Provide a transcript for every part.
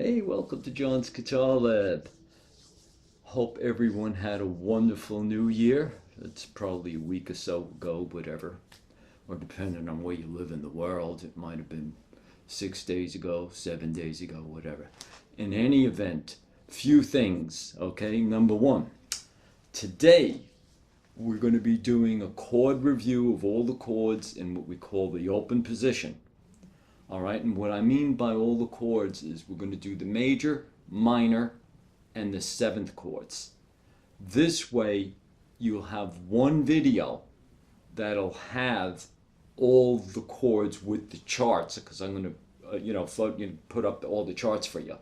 Hey, welcome to John's Guitar Lab. Hope everyone had a wonderful new year. It's probably a week or so ago, whatever. Or depending on where you live in the world, it might have been 6 days ago, 7 days ago, whatever. In any event, few things, okay? Number one, today we're going to be doing a chord review of all the chords in what we call the open position. All right, and what I mean by all the chords is we're going to do the major, minor, and the seventh chords. This way, you'll have one video that'll have all the chords with the charts, because I'm going to, put up all the charts for you.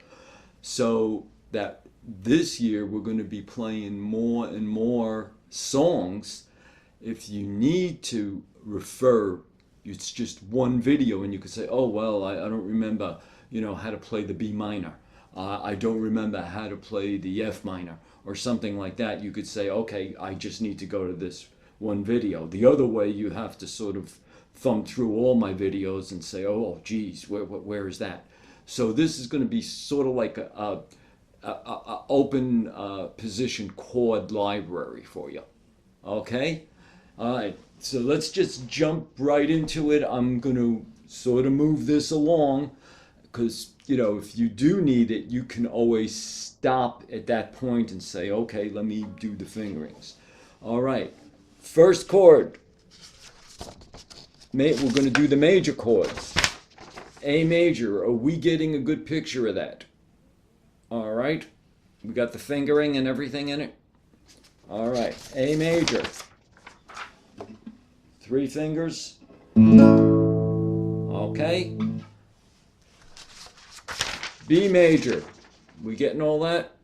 So that this year we're going to be playing more and more songs. If you need to refer, it's just one video and you could say, oh, well, I don't remember, how to play the B minor. I don't remember how to play the F minor or something like that. You could say, okay, I just need to go to this one video. The other way, you have to sort of thumb through all my videos and say, oh, geez, where is that? So this is going to be sort of like a open position chord library for you. Okay? All right, so let's just jump right into it. I'm going to sort of move this along because, if you do need it, you can always stop at that point and say, okay, let me do the fingerings. All right, first chord. We're going to do the major chords. A major, are we getting a good picture of that? All right, we got the fingering and everything in it. All right, A major. 3 fingers. Okay. B major. We getting all that?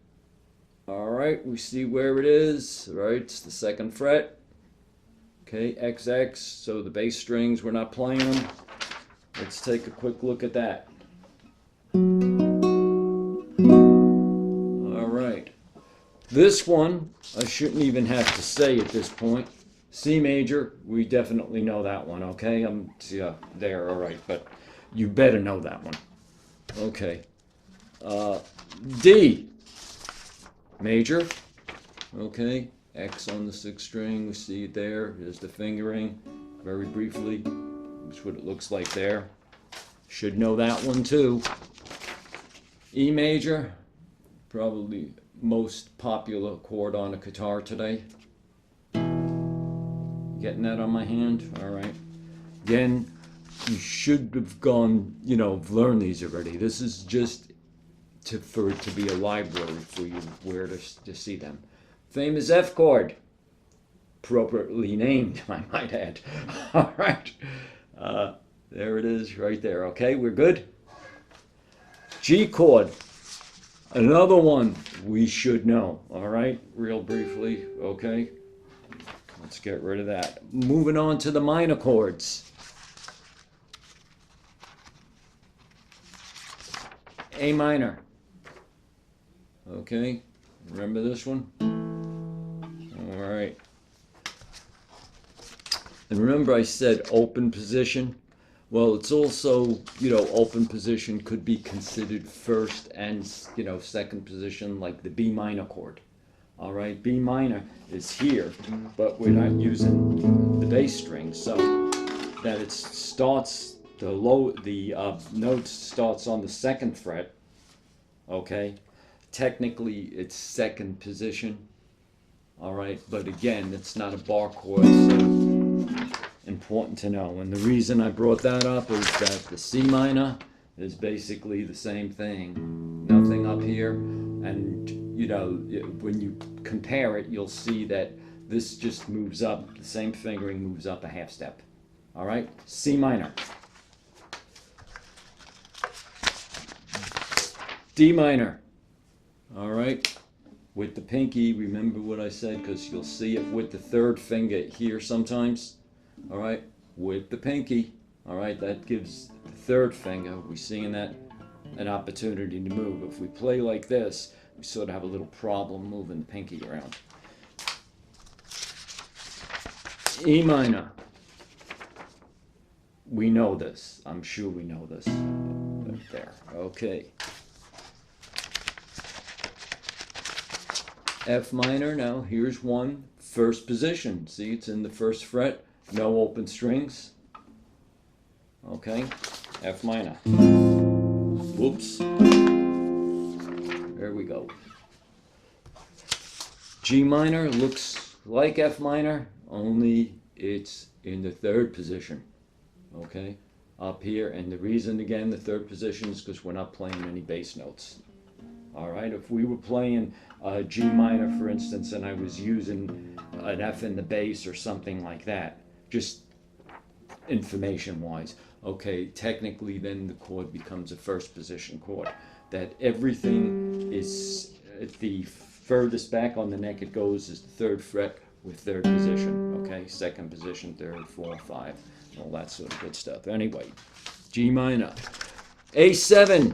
All right, we see where it is. All right, it's the 2nd fret. Okay, XX, so the bass strings, we're not playing them. Let's take a quick look at that. All right. This one, I shouldn't even have to say at this point. C major, we definitely know that one, okay? There, all right, but you better know that one. Okay. D major, okay? X on the 6th string, we see it there. Here's the fingering, very briefly. That's what it looks like there. Should know that one too. E major, probably most popular chord on a guitar today. Getting that on my hand? All right. Again, you should have gone, learned these already. This is just for it to be a library for you where to see them. Famous F chord. Appropriately named, I might add. All right. There it is right there. Okay, we're good? G chord. Another one we should know. All right, real briefly. Okay. Let's get rid of that. Moving on to the minor chords. A minor. Okay, remember this one? All right. And remember I said open position? Well, it's also, open position could be considered first and, second position, like the B minor chord. All right, B minor is here, but we're not using the bass string, so that it starts the note starts on the 2nd fret. Okay, technically it's 2nd position. All right, but again, it's not a bar chord, so important to know. And the reason I brought that up is that the C minor is basically the same thing. Nothing up here, and when you compare it, you'll see that this just moves up, the same fingering moves up a half step. All right, C minor. D minor. All right, with the pinky, remember what I said, because you'll see it with the 3rd finger here sometimes. All right, with the pinky. All right, that gives the 3rd finger, we're seeing that, an opportunity to move. If we play like this, we sort of have a little problem moving the pinky around. E minor. We know this. I'm sure we know this. Right there. Okay. F minor. Now here's one, first position. See, it's in the first fret, no open strings. Okay, F minor. Whoops. There we go. G minor looks like F minor, only it's in the third position. Okay, up here, and the reason again the third position is because we're not playing any bass notes. All right, if we were playing G minor, for instance, and I was using an F in the bass or something like that, just information-wise, okay, technically then the chord becomes a first position chord. That everything is at the furthest back on the neck it goes is the third fret with third position, okay, second position, third, fourth, five, all that sort of good stuff. Anyway, G minor. A7.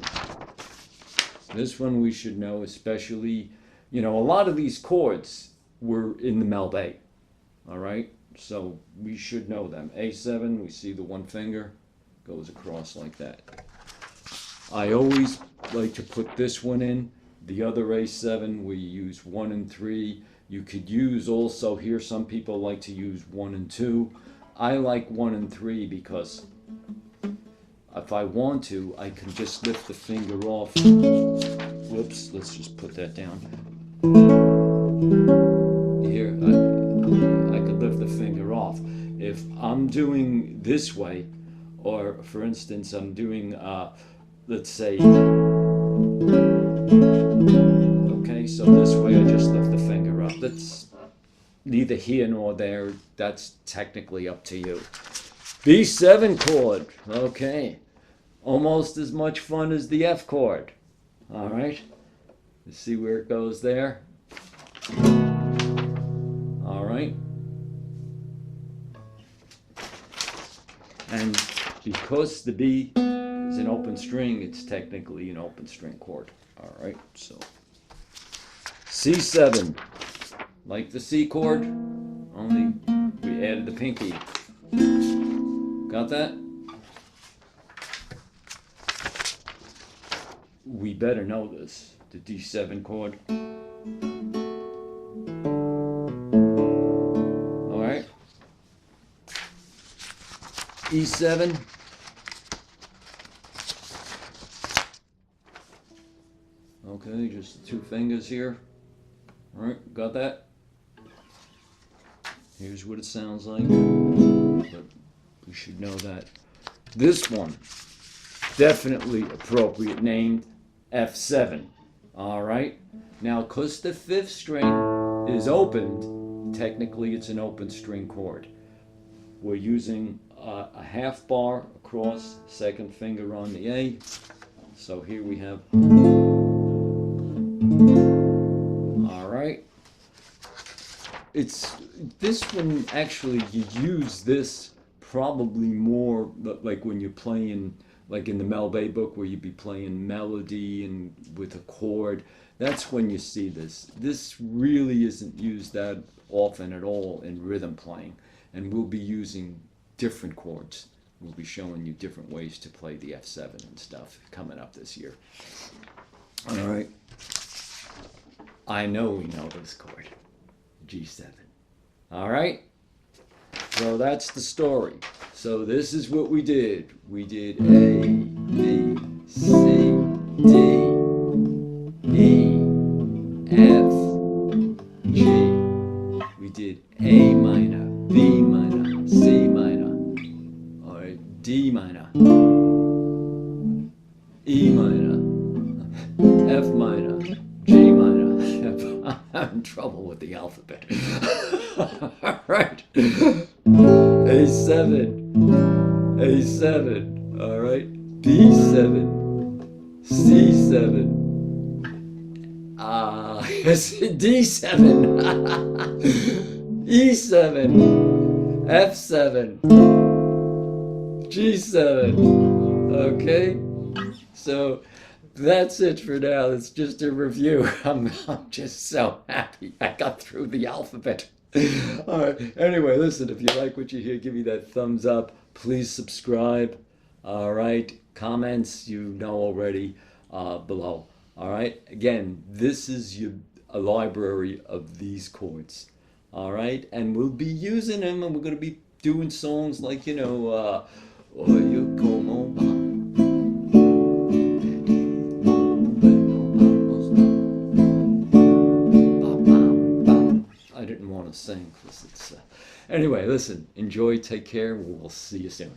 This one we should know, especially, you know, a lot of these chords were in the Mel Bay, all right? So we should know them. A7, we see the one finger goes across like that. I always like to put this one in. The other A7, we use 1 and 3. You could use also here, some people like to use 1 and 2. I like 1 and 3 because if I want to, I can just lift the finger off. Whoops, let's just put that down. Here, I could lift the finger off. If I'm doing this way, or for instance, I'm doing, let's say, okay, so this way I just lift the finger up. That's neither here nor there. That's technically up to you. B7 chord, okay. Almost as much fun as the F chord. All right, let's see where it goes there. All right. And because the B is an open string, it's technically an open string chord. All right, so C7, like the C chord, only we added the pinky. Got that? We better know this, the D7 chord. All right. E7. Okay, just the two fingers here. All right, got that? Here's what it sounds like. But we should know that. This one, definitely appropriate named F7. All right. Now, because the fifth string is opened, technically it's an open string chord. We're using a half bar across, second finger on the A. So here we have. All right. It's this one actually, you use this probably more like when you're playing, like in the Mel Bay Book, where you'd be playing melody and with a chord. That's when you see this. This really isn't used that often at all in rhythm playing, and we'll be using different chords. We'll be showing you different ways to play the F7 and stuff coming up this year. All right. I know we know this chord, G7. All right. So that's the story. So this is what we did. We did A, B, C, D, E, F, G. We did A minor, B minor, C minor, all right, D minor, E minor, F minor, G minor. I'm having trouble with the alphabet. All right. A7, A7, all right, B7, C7, D7, E7, F7, G7, okay? So that's it for now. It's just a review. I'm just so happy I got through the alphabet. All right. Anyway, listen, if you like what you hear, give me that thumbs up. Please subscribe. All right. Comments, you know already, below. All right. Again, this is a library of these chords. All right, and we'll be using them, and we're going to be doing songs like, Oye, como va. I didn't want to sing because it's. Anyway, listen, enjoy, take care. We'll see you soon.